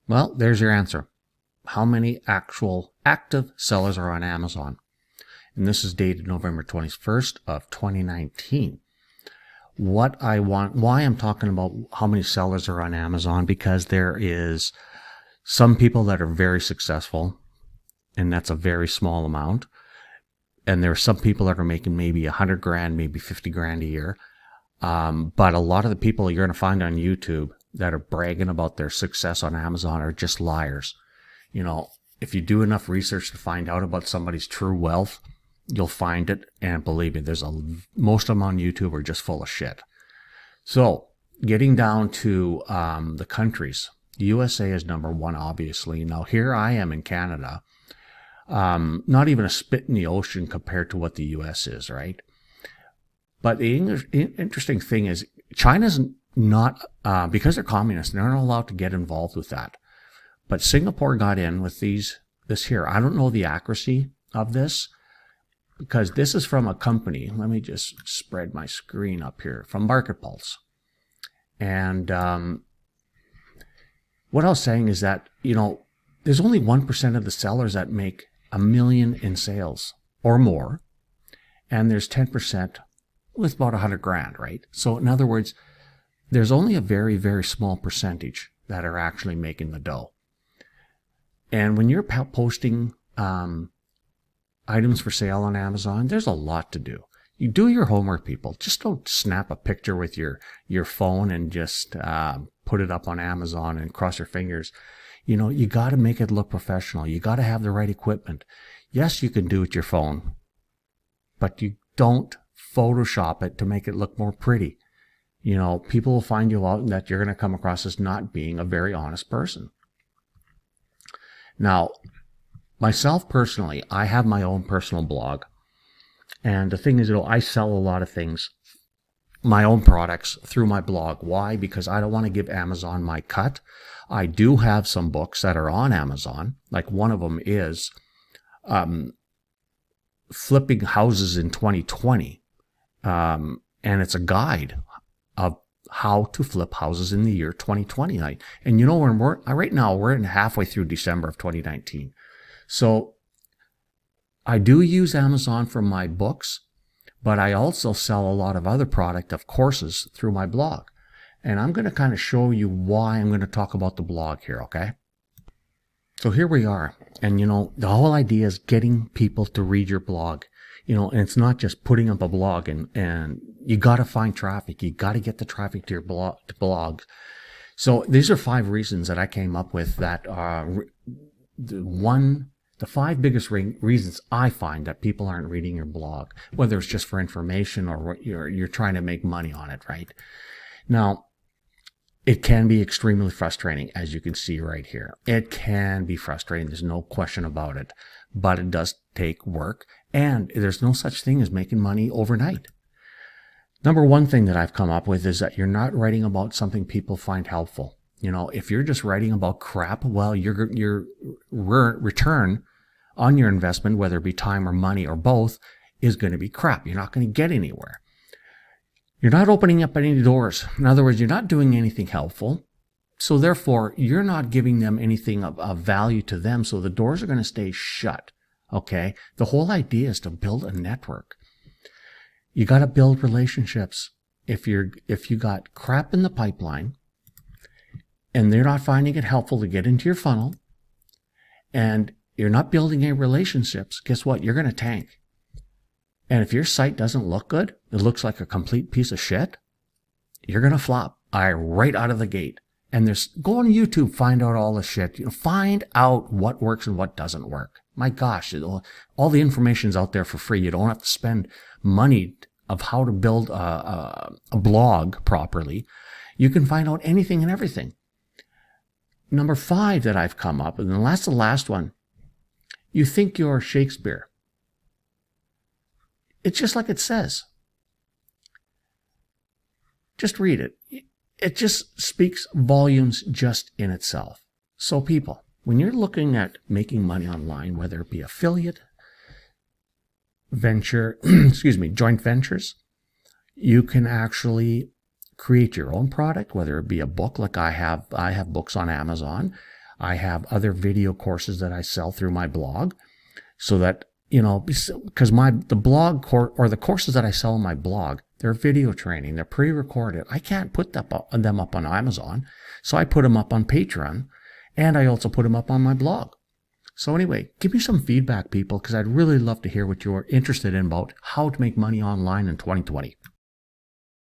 Well, there's your answer. How many actual active sellers are on Amazon? And this is dated November 21st of 2019. Why I'm talking about how many sellers are on Amazon, because there is some people that are very successful, and that's a very small amount. And there are some people that are making maybe 100 grand, maybe 50 grand a year. But a lot of the people you're going to find on YouTube that are bragging about their success on Amazon are just liars. You know, if you do enough research to find out about somebody's true wealth, you'll find it. And believe me, most of them on YouTube are just full of shit. So getting down to the countries, the USA is number one, obviously. Now here I am in Canada, not even a spit in the ocean compared to what the US is, right? But the interesting thing is China's not, because they're communists, they're not allowed to get involved with that. But Singapore got in with this here. I don't know the accuracy of this, because this is from a company. Let me just spread my screen up here, from Market Pulse. And what I was saying is that, you know, there's only 1% of the sellers that make $1 million in sales or more. And there's 10% with about 100 grand, right? So in other words, there's only a very, very small percentage that are actually making the dough. And when you're posting items for sale on Amazon, there's a lot to do. You do your homework, people. Just don't snap a picture with your phone and just put it up on Amazon and cross your fingers. You know, you got to make it look professional. You got to have the right equipment. Yes, you can do it with your phone, but you don't Photoshop it to make it look more pretty. You know, people will find you out, and that you're going to come across as not being a very honest person. Now, myself personally, I have my own personal blog. And the thing is, you know, I sell a lot of things, my own products, through my blog. Why? Because I don't want to give Amazon my cut. I do have some books that are on Amazon. Like one of them is Flipping Houses in 2020. And it's a guide of how to flip houses in the year 2020. And you know, right now we're halfway through December of 2019. So I do use Amazon for my books, but I also sell a lot of other product of courses through my blog. And I'm going to kind of show you why I'm going to talk about the blog here, okay? So here we are. And you know, the whole idea is getting people to read your blog. You know, and it's not just putting up a blog, and you got to find traffic. You got to get the traffic to your blog. So these are 5 reasons that I came up with that are the 5 biggest reasons I find that people aren't reading your blog, whether it's just for information or you're trying to make money on it, right? Now, it can be extremely frustrating, as you can see right here. It can be frustrating. There's no question about it. But it does take work, and there's no such thing as making money overnight. Number 1 thing that I've come up with is that you're not writing about something people find helpful. You know, if you're just writing about crap, well, your return on your investment, whether it be time or money or both, is going to be crap. You're not going to get anywhere. You're not opening up any doors. In other words, you're not doing anything helpful. So therefore, you're not giving them anything of value to them. So the doors are going to stay shut. Okay. The whole idea is to build a network. You got to build relationships. If you got crap in the pipeline and they're not finding it helpful to get into your funnel, and you're not building any relationships, guess what? You're going to tank. And if your site doesn't look good, it looks like a complete piece of shit, you're going to flop right out of the gate. And go on YouTube, find out all the shit. You know, find out what works and what doesn't work. My gosh, all the information's out there for free. You don't have to spend money of how to build a blog properly. You can find out anything and everything. Number 5 that I've come up with, and that's the last one. You think you're Shakespeare. It's just like it says. Just read it. It just speaks volumes just in itself. So people, when you're looking at making money online, whether it be affiliate, venture, joint ventures, you can actually create your own product, whether it be a book like I have books on Amazon. I have other video courses that I sell through my blog, so that, because the blog or the courses that I sell on my blog, they're video training, they're pre-recorded. I can't put them up on Amazon, so I put them up on Patreon, and I also put them up on my blog. So anyway, give me some feedback, people, because I'd really love to hear what you're interested in about how to make money online in 2020.